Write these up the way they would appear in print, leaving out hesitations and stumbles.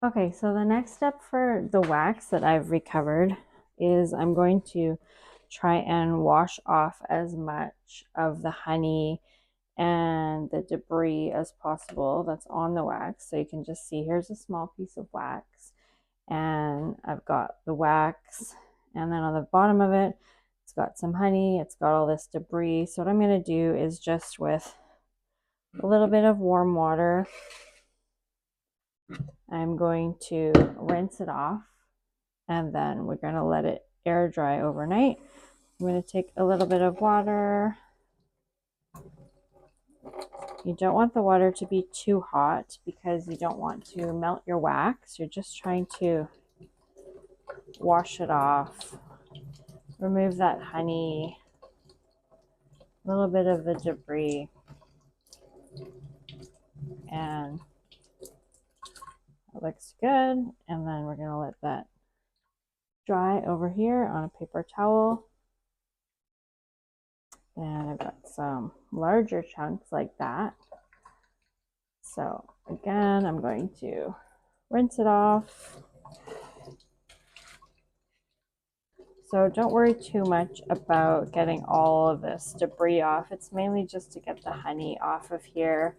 Okay, so the next step for the wax that I've recovered is I'm going to try and wash off as much of the honey and the debris as possible that's on the wax. So you can just see here's a small piece of wax, and I've got the wax, and then on the bottom of it, it's got some honey, it's got all this debris. So what I'm going to do is just with a little bit of warm water, I'm going to rinse it off, and then we're going to let it air dry overnight. I'm going to take a little bit of water. You don't want the water to be too hot because you don't want to melt your wax. You're just trying to wash it off, remove that honey, a little bit of the debris, and it looks good. And then we're going to let that dry over here on a paper towel. And I've got some larger chunks like that. So again, I'm going to rinse it off. So don't worry too much about getting all of this debris off. It's mainly just to get the honey off of here.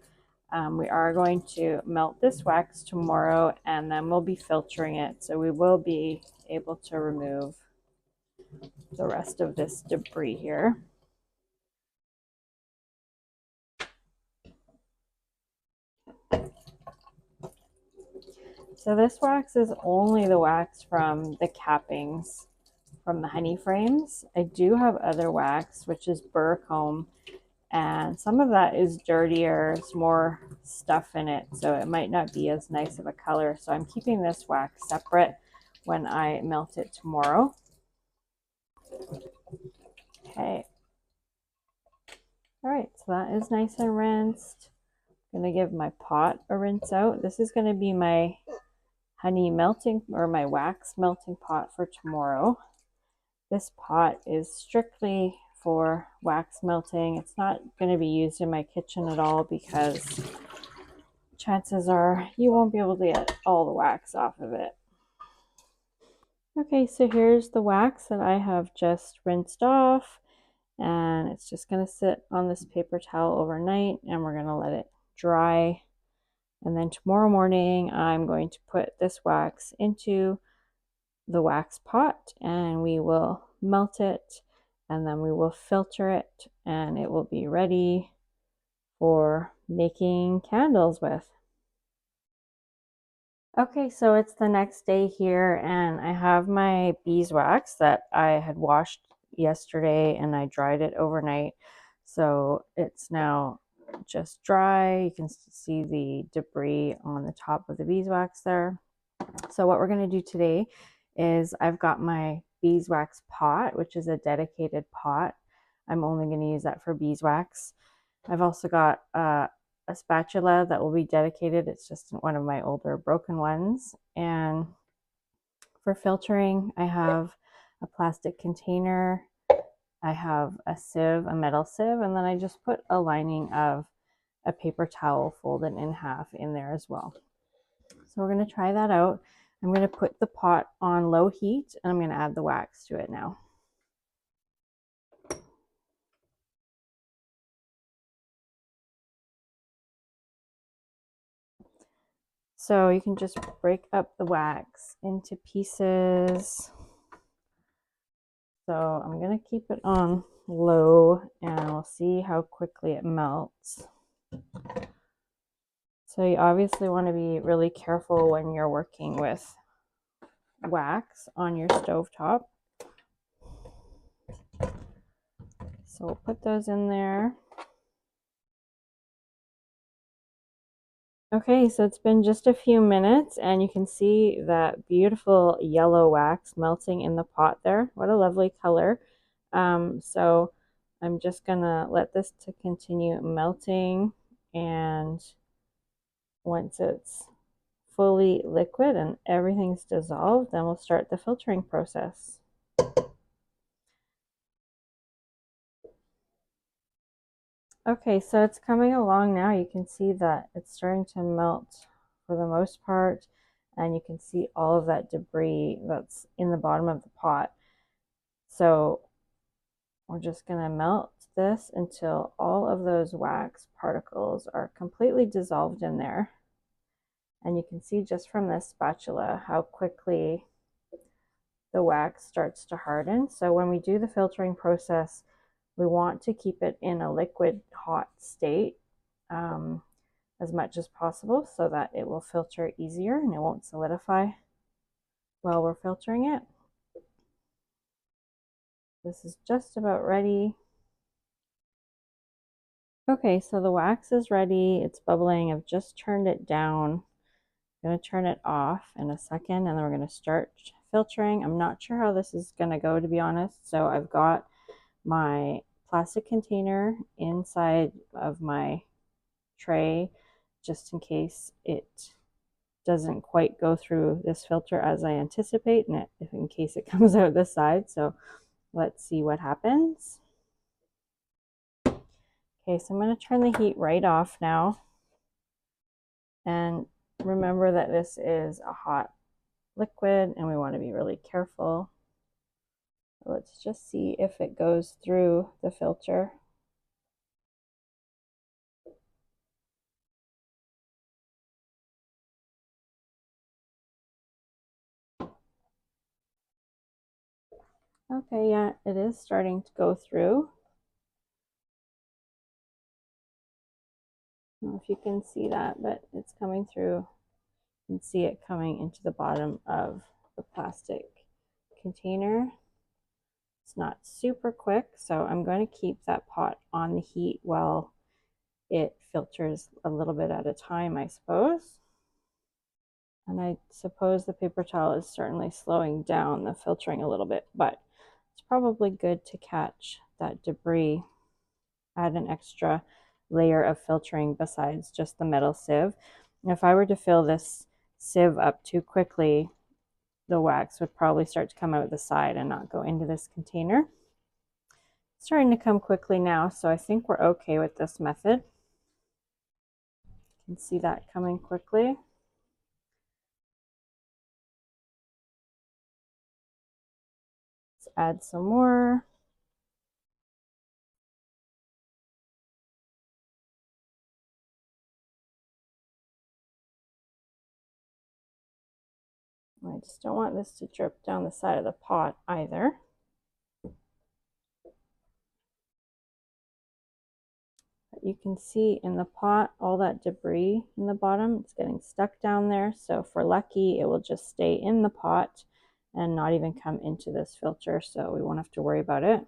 We are going to melt this wax tomorrow, and then we'll be filtering it. So we will be able to remove the rest of this debris here. So this wax is only the wax from the cappings, from the honey frames. I do have other wax, which is burr comb, and some of that is dirtier. It's more stuff in it, so it might not be as nice of a color. So I'm keeping this wax separate when I melt it tomorrow. Okay. All right, so that is nice and rinsed. I'm gonna give my pot a rinse out. This is gonna be my honey melting, or my wax melting pot for tomorrow. This pot is strictly for wax melting. It's not going to be used in my kitchen at all because chances are you won't be able to get all the wax off of it. Okay, so here's the wax that I have just rinsed off, and it's just going to sit on this paper towel overnight, and we're going to let it dry. And then tomorrow morning, I'm going to put this wax into the wax pot, and we will melt it, and then we will filter it, and it will be ready for making candles with. Okay, so it's the next day here, and I have my beeswax that I had washed yesterday, and I dried it overnight. So it's now just dry. You can see the debris on the top of the beeswax there. So what we're going to do today is I've got my beeswax pot, which is a dedicated pot. I'm only going to use that for beeswax. I've also got a spatula that will be dedicated. It's just one of my older broken ones. And for filtering, I have a plastic container. I have a sieve, a metal sieve, and then I just put a lining of a paper towel folded in half in there as well. So we're going to try that out. I'm going to put the pot on low heat, and I'm going to add the wax to it now. So you can just break up the wax into pieces. So I'm going to keep it on low, and we'll see how quickly it melts. So you obviously want to be really careful when you're working with wax on your stovetop. So we'll put those in there. Okay, so it's been just a few minutes, and you can see that beautiful yellow wax melting in the pot there. What a lovely color. So I'm just gonna let this to continue melting, and once it's fully liquid and everything's dissolved, then we'll start the filtering process. Okay, so it's coming along now. You can see that it's starting to melt for the most part, and you can see all of that debris that's in the bottom of the pot. So we're just going to melt this until all of those wax particles are completely dissolved in there. And you can see just from this spatula how quickly the wax starts to harden. So when we do the filtering process, we want to keep it in a liquid hot state as much as possible so that it will filter easier and it won't solidify while we're filtering it. This is just about ready. Okay, so the wax is ready. It's bubbling. I've just turned it down. I'm going to turn it off in a second, and then we're going to start filtering. I'm not sure how this is going to go, to be honest. So I've got my plastic container inside of my tray just in case it doesn't quite go through this filter as I anticipate, and if in case it comes out this side. So let's see what happens. Okay, so I'm going to turn the heat right off now. And remember that this is a hot liquid and we want to be really careful. Let's just see if it goes through the filter. Okay, yeah, it is starting to go through. I don't know if you can see that, but it's coming through. You can see it coming into the bottom of the plastic container. It's not super quick, so I'm going to keep that pot on the heat while it filters a little bit at a time, I suppose. And I suppose the paper towel is certainly slowing down the filtering a little bit, but it's probably good to catch that debris. Add an extra layer of filtering besides just the metal sieve. And if I were to fill this sieve up too quickly, the wax would probably start to come out the side and not go into this container. It's starting to come quickly now, so I think we're okay with this method. You can see that coming quickly. Let's add some more. I just don't want this to drip down the side of the pot either. But you can see in the pot all that debris in the bottom. It's getting stuck down there. So if we're lucky, it will just stay in the pot and not even come into this filter. So we won't have to worry about it.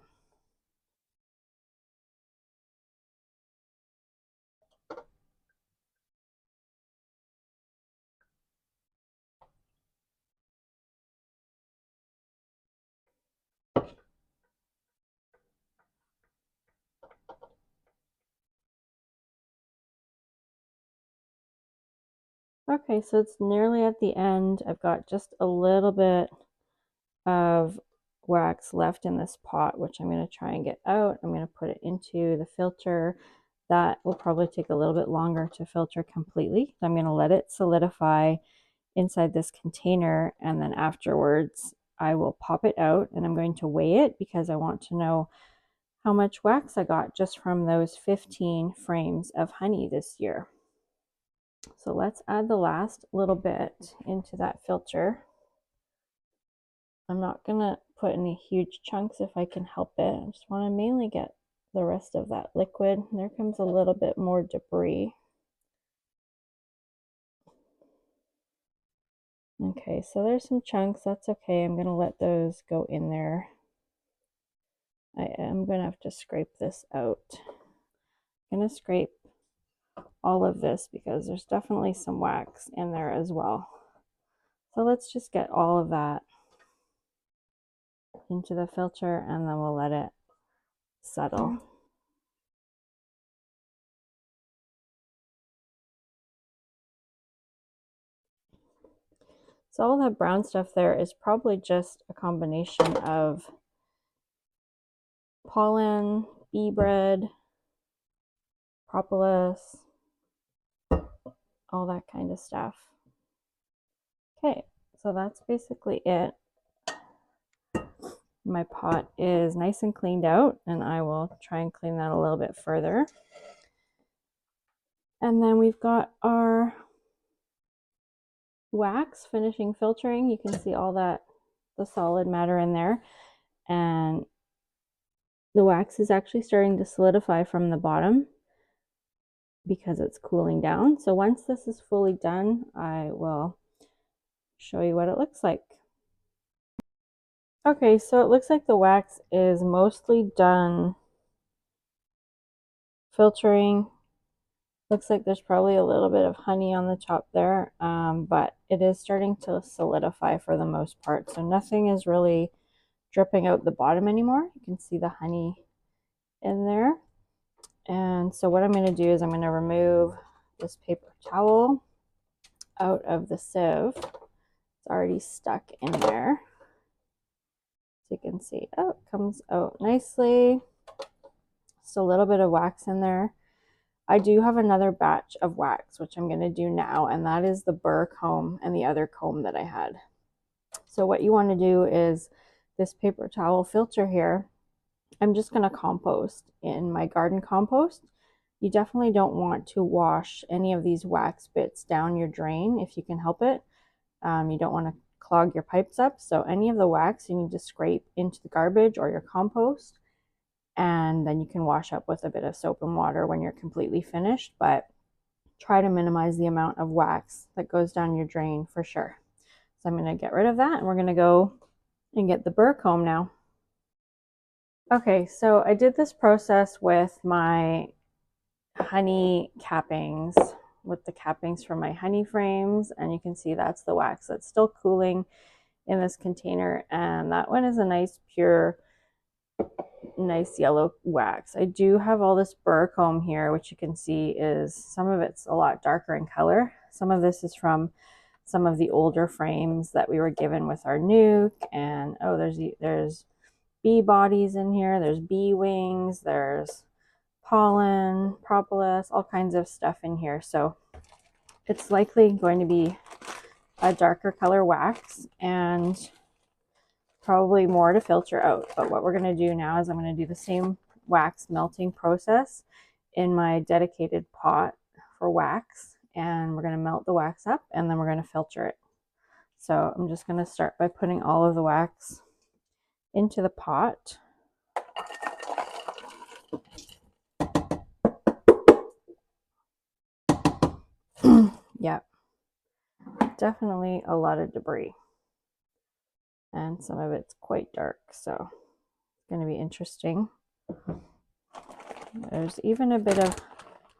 Okay, so it's nearly at the end. I've got just a little bit of wax left in this pot, which I'm going to try and get out. I'm going to put it into the filter. That will probably take a little bit longer to filter completely. I'm going to let it solidify inside this container, and then afterwards I will pop it out and I'm going to weigh it because I want to know how much wax I got just from those 15 frames of honey this year. So let's add the last little bit into that filter. I'm not gonna put any huge chunks if I can help it. I just want to mainly get the rest of that liquid. There comes a little bit more debris. Okay, so there's some chunks. That's okay. I'm gonna let those go in there. I am gonna have to scrape this out. I'm gonna scrape all of this because there's definitely some wax in there as well. So let's just get all of that into the filter and then we'll let it settle. So all that brown stuff there is probably just a combination of pollen, bee bread, propolis, all that kind of stuff. Okay, so that's basically it. My pot is nice and cleaned out, and I will try and clean that a little bit further. And then we've got our wax finishing filtering. You can see all that, the solid matter in there. And the wax is actually starting to solidify from the bottom because it's cooling down. So once this is fully done, I will show you what it looks like. Okay, so it looks like the wax is mostly done filtering. Looks like there's probably a little bit of honey on the top there, but it is starting to solidify for the most part. So nothing is really dripping out the bottom anymore. You can see the honey in there. And so what I'm going to do is I'm going to remove this paper towel out of the sieve. It's already stuck in there. So you can see, oh, it comes out nicely. Just a little bit of wax in there. I do have another batch of wax, which I'm going to do now, and that is the burr comb and the other comb that I had. So what you want to do is this paper towel filter here, I'm just going to compost in my garden compost. You definitely don't want to wash any of these wax bits down your drain if you can help it. You don't want to clog your pipes up. So any of the wax you need to scrape into the garbage or your compost, and then you can wash up with a bit of soap and water when you're completely finished, but try to minimize the amount of wax that goes down your drain for sure. So I'm going to get rid of that, and we're going to go and get the burr comb now. Okay, so I did this process with my honey cappings, with the cappings from my honey frames, and you can see that's the wax that's still cooling in this container, and that one is a nice pure, nice yellow wax. I do have all this burr comb here, which you can see is, some of it's a lot darker in color. Some of this is from some of the older frames that we were given with our nuke, and oh, there's bee bodies in here, there's bee wings, there's pollen, propolis, all kinds of stuff in here. So it's likely going to be a darker color wax and probably more to filter out. But what we're going to do now is I'm going to do the same wax melting process in my dedicated pot for wax, and we're going to melt the wax up, and then we're going to filter it. So I'm just going to start by putting all of the wax into the pot. Yeah, definitely a lot of debris, and some of it's quite dark, so it's going to be interesting. There's even a bit of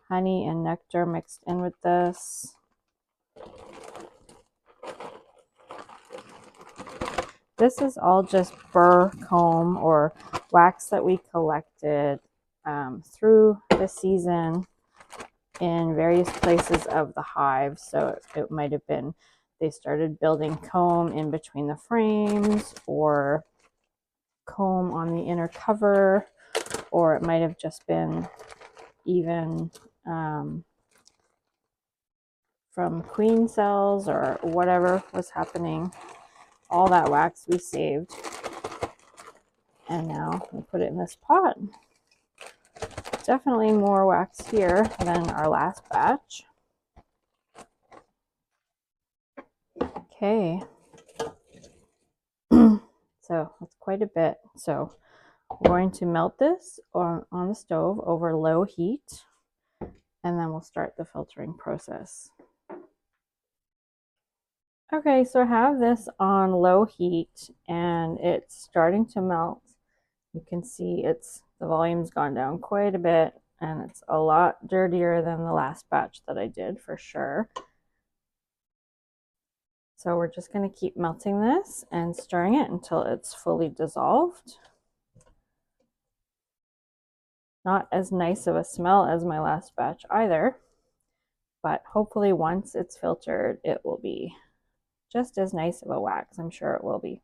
honey and nectar mixed in with this. This is all just burr comb or wax that we collected through the season in various places of the hive. So it might have been they started building comb in between the frames, or comb on the inner cover, or it might have just been even from queen cells or whatever was happening. All that wax we saved, and now we put it in this pot. Definitely more wax here than our last batch. Okay, so that's quite a bit. So we're going to melt this on the stove over low heat, and then we'll start the filtering process. Okay, so I have this on low heat, and it's starting to melt. You can see the volume's gone down quite a bit, and it's a lot dirtier than the last batch that I did for sure. So we're just going to keep melting this and stirring it until it's fully dissolved. Not as nice of a smell as my last batch either, but hopefully once it's filtered, it will be just as nice of a wax. I'm sure it will be.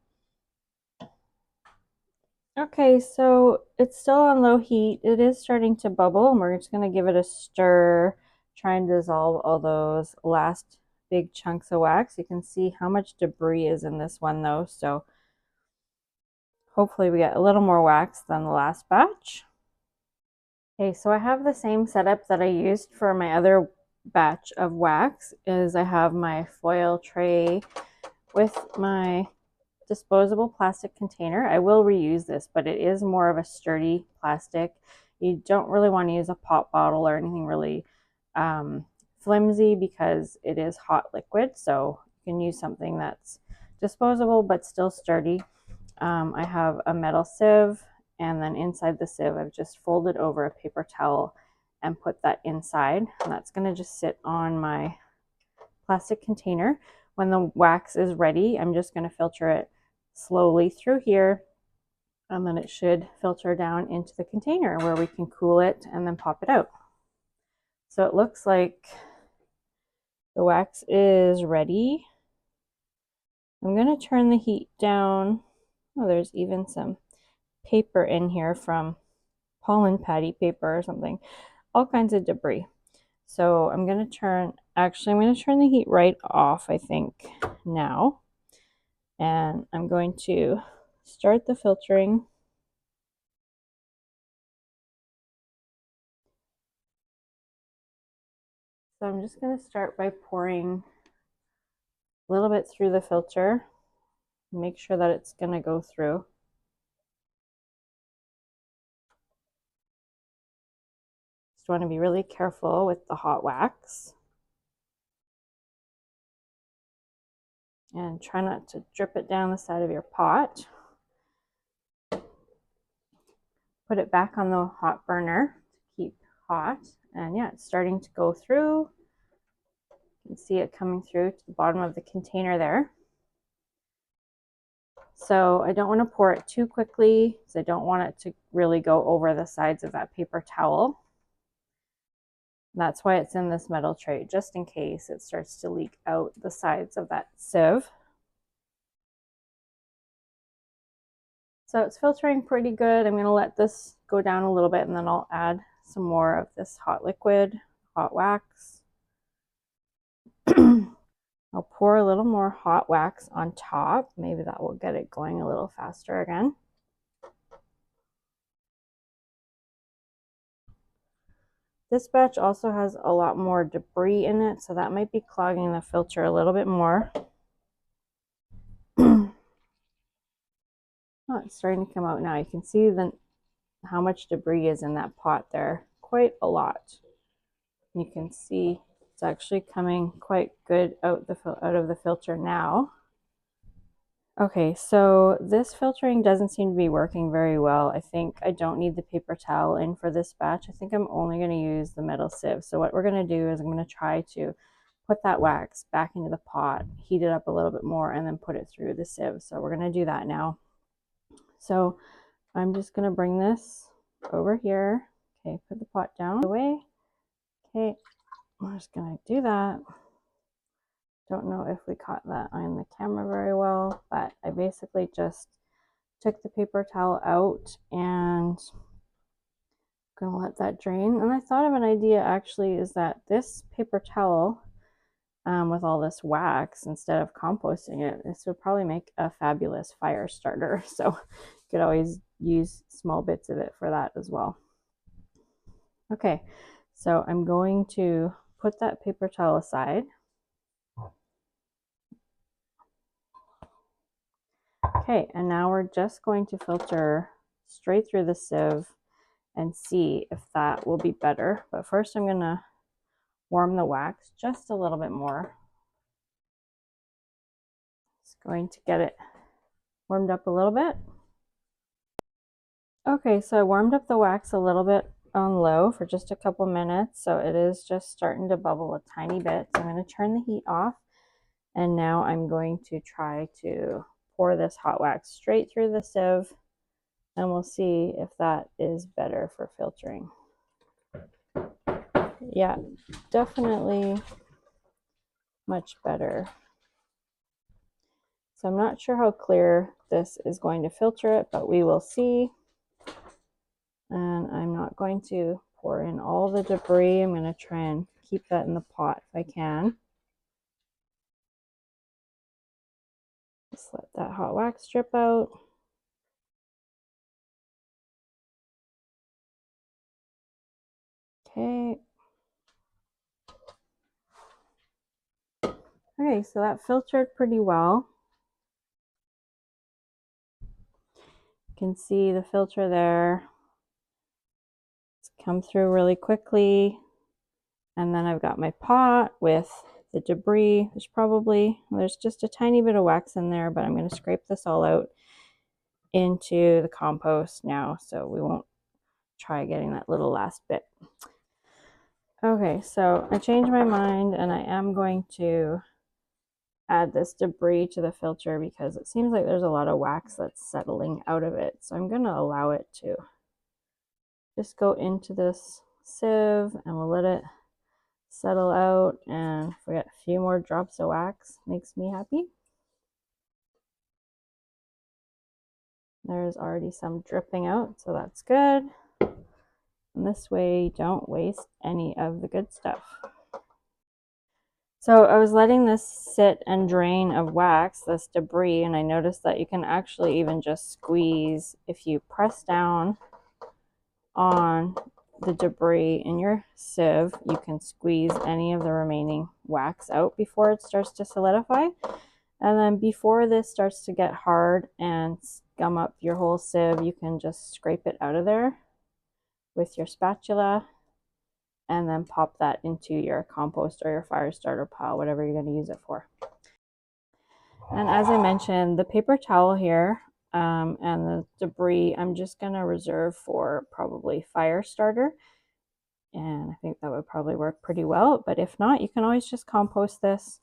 Okay, so it's still on low heat. It is starting to bubble, and we're just going to give it a stir, try and dissolve all those last big chunks of wax. You can see how much debris is in this one though, so hopefully we get a little more wax than the last batch. Okay, so I have the same setup that I used for my other batch of wax. I have my foil tray with my disposable plastic container. I will reuse this, but it is more of a sturdy plastic. You don't really want to use a pop bottle or anything really flimsy because it is hot liquid. So you can use something that's disposable but still sturdy. I have a metal sieve, and then inside the sieve I've just folded over a paper towel and put that inside, and that's going to just sit on my plastic container. When the wax is ready, I'm just going to filter it slowly through here, and then it should filter down into the container where we can cool it and then pop it out. So it looks like the wax is ready. I'm going to turn the heat down. Oh, there's even some paper in here from pollen patty paper or something, all kinds of debris. So I'm going to turn the heat right off, I think, now. And I'm going to start the filtering. So I'm just going to start by pouring a little bit through the filter. Make sure that it's going to go through. Just want to be really careful with the hot wax. And try not to drip it down the side of your pot. Put it back on the hot burner to keep hot. And yeah, it's starting to go through. You can see it coming through to the bottom of the container there. So I don't want to pour it too quickly because I don't want it to really go over the sides of that paper towel. That's why it's in this metal tray, just in case it starts to leak out the sides of that sieve. So it's filtering pretty good. I'm going to let this go down a little bit, and then I'll add some more of this hot liquid, hot wax. I'll pour a little more hot wax on top. Maybe that will get it going a little faster again. This batch also has a lot more debris in it, so that might be clogging the filter a little bit more. Oh, it's starting to come out now. You can see how much debris is in that pot there. Quite a lot. You can see it's actually coming quite good out of the filter now. Okay, so this filtering doesn't seem to be working very well. I think I don't need the paper towel in for this batch. I think I'm only going to use the metal sieve. So what we're going to do is I'm going to try to put that wax back into the pot, heat it up a little bit more, and then put it through the sieve. So we're going to do that now. So I'm just going to bring this over here. Okay, put the pot down away. Okay, we're just going to do that. Don't know if we caught that on the camera very well, but I basically just took the paper towel out and I'm gonna let that drain. And I thought of an idea actually, is that this paper towel with all this wax, instead of composting it, this would probably make a fabulous fire starter. So you could always use small bits of it for that as well. Okay, so I'm going to put that paper towel aside. Okay, and now we're just going to filter straight through the sieve and see if that will be better. But first I'm going to warm the wax just a little bit more. Just going to get it warmed up a little bit. Okay, so I warmed up the wax a little bit on low for just a couple minutes, so it is just starting to bubble a tiny bit. So I'm going to turn the heat off, and now I'm going to try to pour this hot wax straight through the sieve, and we'll see if that is better for filtering. Yeah, definitely much better. So I'm not sure how clear this is going to filter it, but we will see. And I'm not going to pour in all the debris. I'm going to try and keep that in the pot if I can. Just let that hot wax drip out. Okay. Okay, so that filtered pretty well. You can see the filter there. It's come through really quickly. And then I've got my pot with the debris. There's just a tiny bit of wax in there, but I'm going to scrape this all out into the compost now, so we won't try getting that little last bit. Okay, so I changed my mind and I am going to add this debris to the filter because it seems like there's a lot of wax that's settling out of it. So I'm going to allow it to just go into this sieve and we'll let it settle out, and if we get a few more drops of wax, makes me happy. There's already some dripping out, so that's good. And this way you don't waste any of the good stuff. So I was letting this sit and drain of wax, this debris, and I noticed that you can actually even just squeeze. If you press down on the debris in your sieve, you can squeeze any of the remaining wax out before it starts to solidify. And then before this starts to get hard and scum up your whole sieve, you can just scrape it out of there with your spatula and then pop that into your compost or your fire starter pile, whatever you're going to use it for. And as I mentioned, the paper towel here and the debris, I'm just going to reserve for probably fire starter. And I think that would probably work pretty well. But if not, you can always just compost this.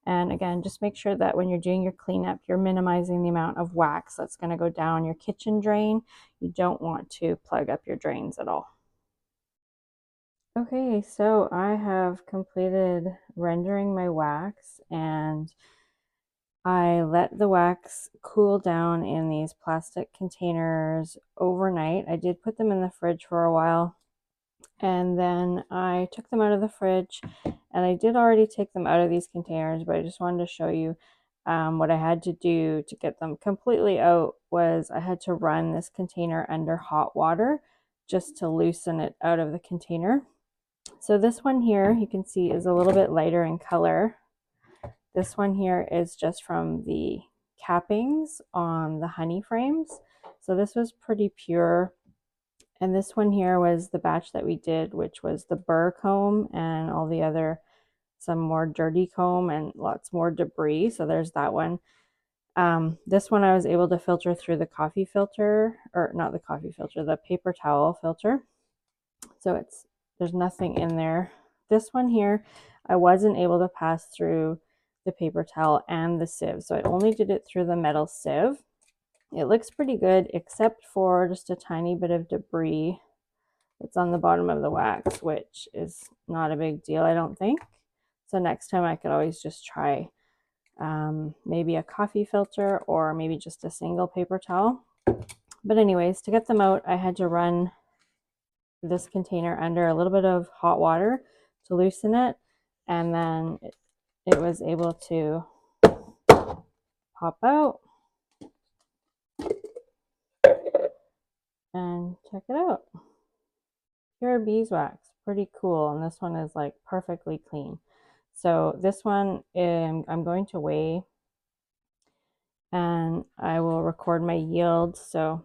And again, just make sure that when you're doing your cleanup, you're minimizing the amount of wax that's going to go down your kitchen drain. You don't want to plug up your drains at all. Okay, so I have completed rendering my wax, and I let the wax cool down in these plastic containers overnight. I did put them in the fridge for a while, and then I took them out of the fridge, and I did already take them out of these containers, but I just wanted to show you what I had to do to get them completely out. Was I had to run this container under hot water just to loosen it out of the container. So this one here, you can see, is a little bit lighter in color. This one here is just from the cappings on the honey frames. So this was pretty pure. And this one here was the batch that we did, which was the burr comb and all the other, some more dirty comb and lots more debris. So there's that one. This one I was able to filter through the coffee filter, or not the coffee filter, the paper towel filter. So there's nothing in there. This one here, I wasn't able to pass through the paper towel and the sieve. So I only did it through the metal sieve. It looks pretty good, except for just a tiny bit of debris that's on the bottom of the wax, which is not a big deal, I don't think. So next time I could always just try maybe a coffee filter or maybe just a single paper towel. But anyways, to get them out, I had to run this container under a little bit of hot water to loosen it, and then it was able to pop out. And check it out. Pure beeswax, pretty cool. And this one is like perfectly clean. So this one I'm going to weigh, and I will record my yield. So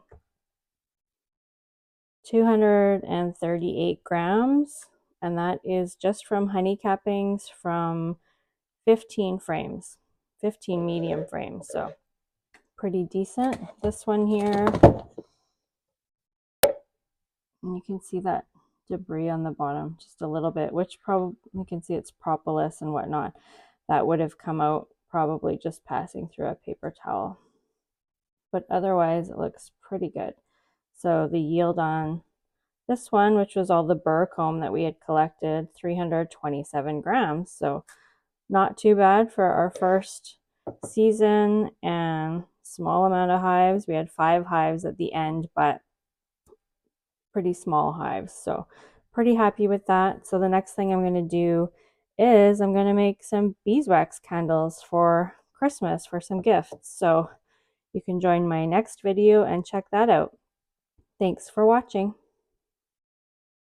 238 grams, and that is just from honey cappings from 15 frames, 15 medium frames. So pretty decent. This one here, and you can see that debris on the bottom just a little bit, which probably you can see it's propolis and whatnot that would have come out probably just passing through a paper towel, but otherwise it looks pretty good. So the yield on this one, which was all the burr comb that we had collected, 327 grams. So not too bad for our first season, and small amount of hives. We had 5 hives at the end, but pretty small hives. So pretty happy with that. So the next thing I'm going to do is I'm going to make some beeswax candles for Christmas for some gifts. So you can join my next video and check that out. Thanks for watching.